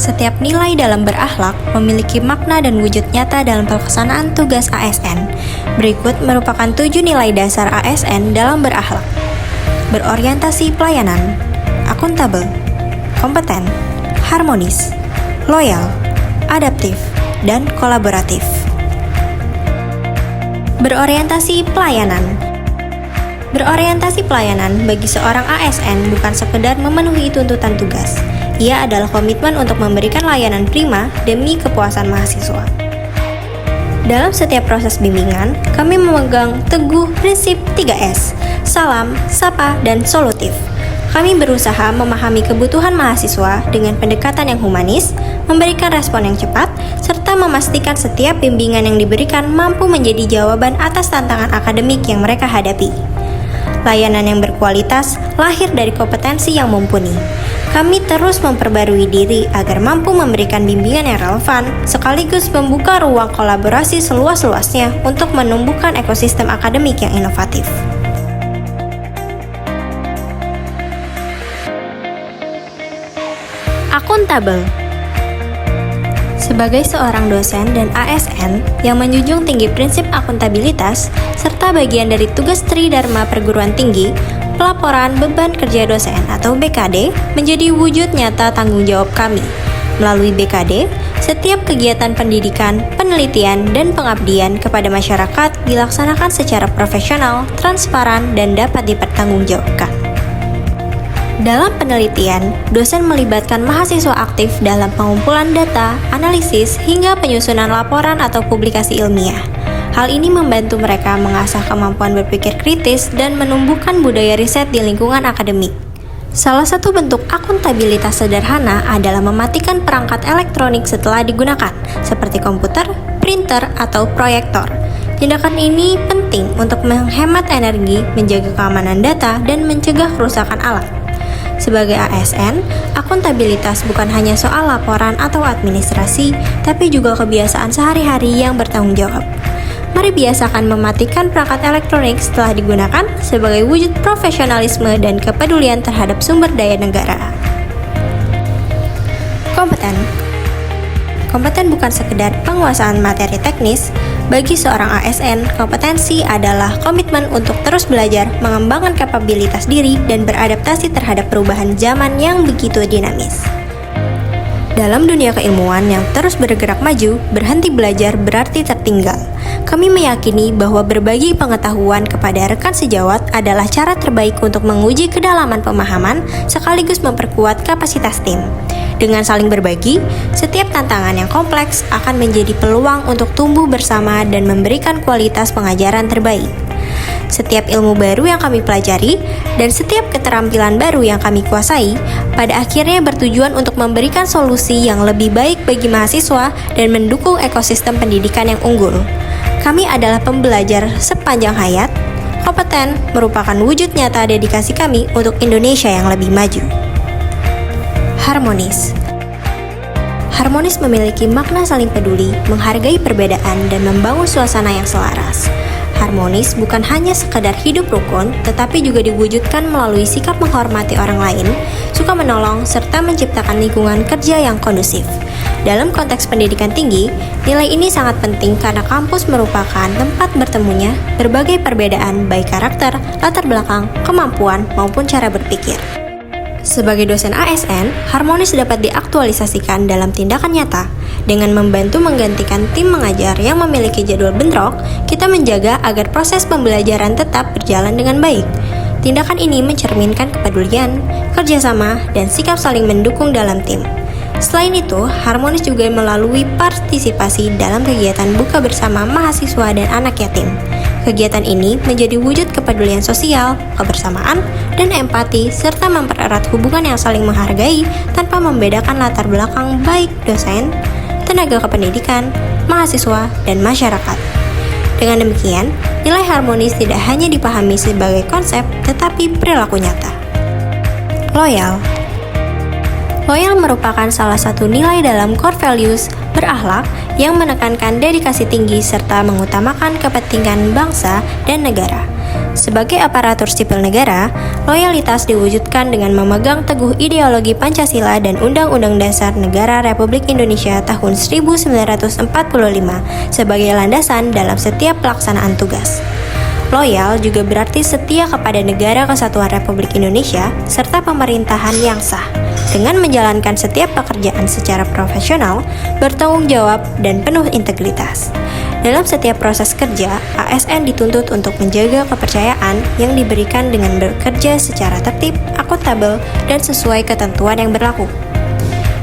Setiap nilai dalam berakhlak memiliki makna dan wujud nyata dalam pelaksanaan tugas ASN. Berikut merupakan 7 nilai dasar ASN dalam berakhlak. Berorientasi pelayanan, akuntabel, kompeten, harmonis, loyal, adaptif, dan kolaboratif. Berorientasi pelayanan. Berorientasi pelayanan bagi seorang ASN bukan sekedar memenuhi tuntutan tugas. Ia adalah komitmen untuk memberikan layanan prima demi kepuasan mahasiswa. Dalam setiap proses bimbingan, kami memegang teguh prinsip 3S, salam, sapa, dan solutif. Kami berusaha memahami kebutuhan mahasiswa dengan pendekatan yang humanis, memberikan respon yang cepat, serta memastikan setiap bimbingan yang diberikan mampu menjadi jawaban atas tantangan akademik yang mereka hadapi. Layanan yang berkualitas lahir dari kompetensi yang mumpuni. Kami terus memperbarui diri agar mampu memberikan bimbingan yang relevan, sekaligus membuka ruang kolaborasi seluas-luasnya untuk menumbuhkan ekosistem akademik yang inovatif. Akuntabel. Sebagai seorang dosen dan ASN yang menjunjung tinggi prinsip akuntabilitas serta bagian dari tugas Tridharma Perguruan Tinggi, pelaporan beban kerja dosen atau BKD menjadi wujud nyata tanggung jawab kami. Melalui BKD, setiap kegiatan pendidikan, penelitian, dan pengabdian kepada masyarakat dilaksanakan secara profesional, transparan, dan dapat dipertanggungjawabkan. Dalam penelitian, dosen melibatkan mahasiswa aktif dalam pengumpulan data, analisis, hingga penyusunan laporan atau publikasi ilmiah. Hal ini membantu mereka mengasah kemampuan berpikir kritis dan menumbuhkan budaya riset di lingkungan akademik. Salah satu bentuk akuntabilitas sederhana adalah mematikan perangkat elektronik setelah digunakan, seperti komputer, printer, atau proyektor. Tindakan ini penting untuk menghemat energi, menjaga keamanan data, dan mencegah kerusakan alat. Sebagai ASN, akuntabilitas bukan hanya soal laporan atau administrasi, tapi juga kebiasaan sehari-hari yang bertanggung jawab. Mari biasakan mematikan perangkat elektronik setelah digunakan sebagai wujud profesionalisme dan kepedulian terhadap sumber daya negara. Kompeten. Kompeten bukan sekedar penguasaan materi teknis. Bagi seorang ASN, kompetensi adalah komitmen untuk terus belajar, mengembangkan kapabilitas diri, dan beradaptasi terhadap perubahan zaman yang begitu dinamis. Dalam dunia keilmuan yang terus bergerak maju, berhenti belajar berarti tertinggal. Kami meyakini bahwa berbagi pengetahuan kepada rekan sejawat adalah cara terbaik untuk menguji kedalaman pemahaman sekaligus memperkuat kapasitas tim. Dengan saling berbagi, setiap tantangan yang kompleks akan menjadi peluang untuk tumbuh bersama dan memberikan kualitas pengajaran terbaik. Setiap ilmu baru yang kami pelajari dan setiap keterampilan baru yang kami kuasai, pada akhirnya bertujuan untuk memberikan solusi yang lebih baik bagi mahasiswa dan mendukung ekosistem pendidikan yang unggul. Kami adalah pembelajar sepanjang hayat. Kompeten merupakan wujud nyata dedikasi kami untuk Indonesia yang lebih maju. Harmonis. Harmonis memiliki makna saling peduli, menghargai perbedaan, dan membangun suasana yang selaras. Harmonis bukan hanya sekedar hidup rukun, tetapi juga diwujudkan melalui sikap menghormati orang lain, suka menolong, serta menciptakan lingkungan kerja yang kondusif. Dalam konteks pendidikan tinggi, nilai ini sangat penting karena kampus merupakan tempat bertemunya berbagai perbedaan baik karakter, latar belakang, kemampuan, maupun cara berpikir. Sebagai dosen ASN, harmonis dapat diaktualisasikan dalam tindakan nyata. Dengan membantu menggantikan tim mengajar yang memiliki jadwal bentrok, kita menjaga agar proses pembelajaran tetap berjalan dengan baik. Tindakan ini mencerminkan kepedulian, kerjasama, dan sikap saling mendukung dalam tim. Selain itu, harmonis juga melalui partisipasi dalam kegiatan buka bersama mahasiswa dan anak yatim. Kegiatan ini menjadi wujud kepedulian sosial, kebersamaan, dan empati, serta mempererat hubungan yang saling menghargai tanpa membedakan latar belakang baik dosen, tenaga kependidikan, mahasiswa, dan masyarakat. Dengan demikian, nilai harmonis tidak hanya dipahami sebagai konsep, tetapi perilaku nyata. Loyal. Loyal merupakan salah satu nilai dalam core values berakhlak yang menekankan dedikasi tinggi serta mengutamakan kepentingan bangsa dan negara. Sebagai aparatur sipil negara, loyalitas diwujudkan dengan memegang teguh ideologi Pancasila dan Undang-Undang Dasar Negara Republik Indonesia tahun 1945 sebagai landasan dalam setiap pelaksanaan tugas. Loyal juga berarti setia kepada Negara Kesatuan Republik Indonesia serta pemerintahan yang sah, dengan menjalankan setiap pekerjaan secara profesional, bertanggung jawab, dan penuh integritas. Dalam setiap proses kerja, ASN dituntut untuk menjaga kepercayaan yang diberikan dengan bekerja secara tertib, akuntabel, dan sesuai ketentuan yang berlaku.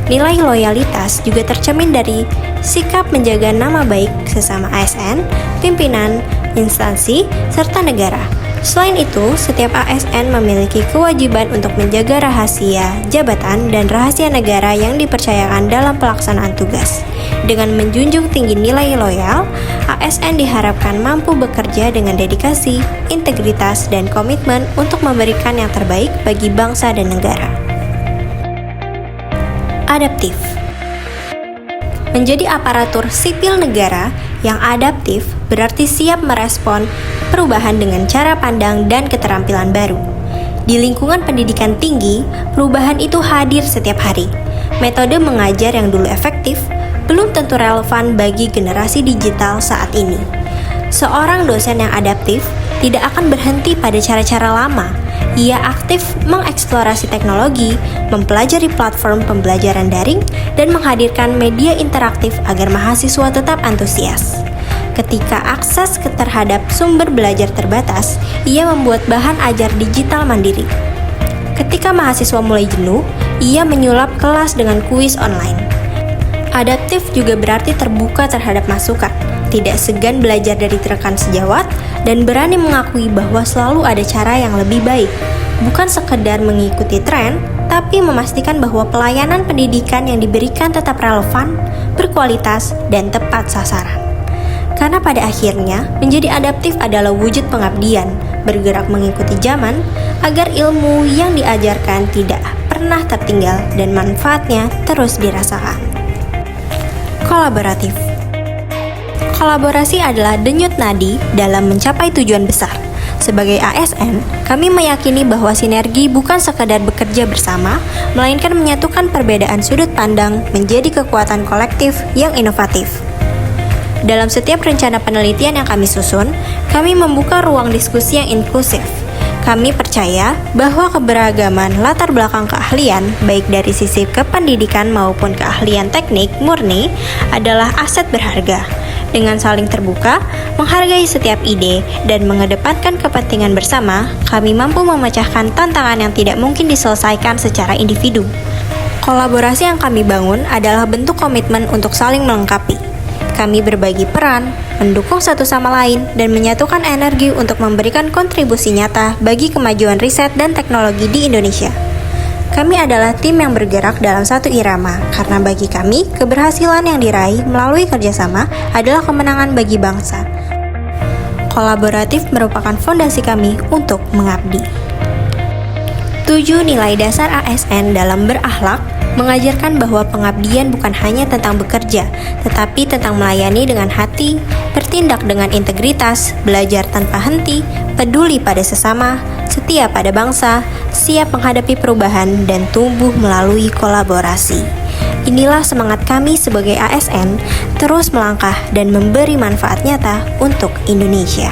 Nilai loyalitas juga tercermin dari sikap menjaga nama baik sesama ASN, pimpinan, instansi, serta negara. Selain itu, setiap ASN memiliki kewajiban untuk menjaga rahasia jabatan dan rahasia negara yang dipercayakan dalam pelaksanaan tugas. Dengan menjunjung tinggi nilai loyal, ASN diharapkan mampu bekerja dengan dedikasi, integritas, dan komitmen untuk memberikan yang terbaik bagi bangsa dan negara. Adaptif. Menjadi aparatur sipil negara yang adaptif berarti siap merespon perubahan dengan cara pandang dan keterampilan baru. Di lingkungan pendidikan tinggi, perubahan itu hadir setiap hari. Metode mengajar yang dulu efektif belum tentu relevan bagi generasi digital saat ini. Seorang dosen yang adaptif tidak akan berhenti pada cara-cara lama. Ia aktif mengeksplorasi teknologi, mempelajari platform pembelajaran daring, dan menghadirkan media interaktif agar mahasiswa tetap antusias. Ketika akses terhadap sumber belajar terbatas, ia membuat bahan ajar digital mandiri. Ketika mahasiswa mulai jenuh, ia menyulap kelas dengan kuis online. Adaptif juga berarti terbuka terhadap masukan, tidak segan belajar dari rekan sejawat, dan berani mengakui bahwa selalu ada cara yang lebih baik. Bukan sekedar mengikuti tren, tapi memastikan bahwa pelayanan pendidikan yang diberikan tetap relevan, berkualitas, dan tepat sasaran. Karena pada akhirnya, menjadi adaptif adalah wujud pengabdian, bergerak mengikuti zaman, agar ilmu yang diajarkan tidak pernah tertinggal dan manfaatnya terus dirasakan. Kolaboratif. Kolaborasi adalah denyut nadi dalam mencapai tujuan besar. Sebagai ASN, kami meyakini bahwa sinergi bukan sekadar bekerja bersama, melainkan menyatukan perbedaan sudut pandang menjadi kekuatan kolektif yang inovatif. Dalam setiap rencana penelitian yang kami susun, kami membuka ruang diskusi yang inklusif. Kami percaya bahwa keberagaman latar belakang keahlian, baik dari sisi kependidikan maupun keahlian teknik murni, adalah aset berharga. Dengan saling terbuka, menghargai setiap ide, dan mengedepankan kepentingan bersama, kami mampu memecahkan tantangan yang tidak mungkin diselesaikan secara individu. Kolaborasi yang kami bangun adalah bentuk komitmen untuk saling melengkapi. Kami berbagi peran, mendukung satu sama lain, dan menyatukan energi untuk memberikan kontribusi nyata bagi kemajuan riset dan teknologi di Indonesia. Kami adalah tim yang bergerak dalam satu irama, karena bagi kami, keberhasilan yang diraih melalui kerjasama adalah kemenangan bagi bangsa. Kolaboratif merupakan fondasi kami untuk mengabdi. 7 nilai dasar ASN dalam berakhlak mengajarkan bahwa pengabdian bukan hanya tentang bekerja, tetapi tentang melayani dengan hati, bertindak dengan integritas, belajar tanpa henti, peduli pada sesama, setia pada bangsa, siap menghadapi perubahan, dan tumbuh melalui kolaborasi. Inilah semangat kami sebagai ASN, terus melangkah dan memberi manfaat nyata untuk Indonesia.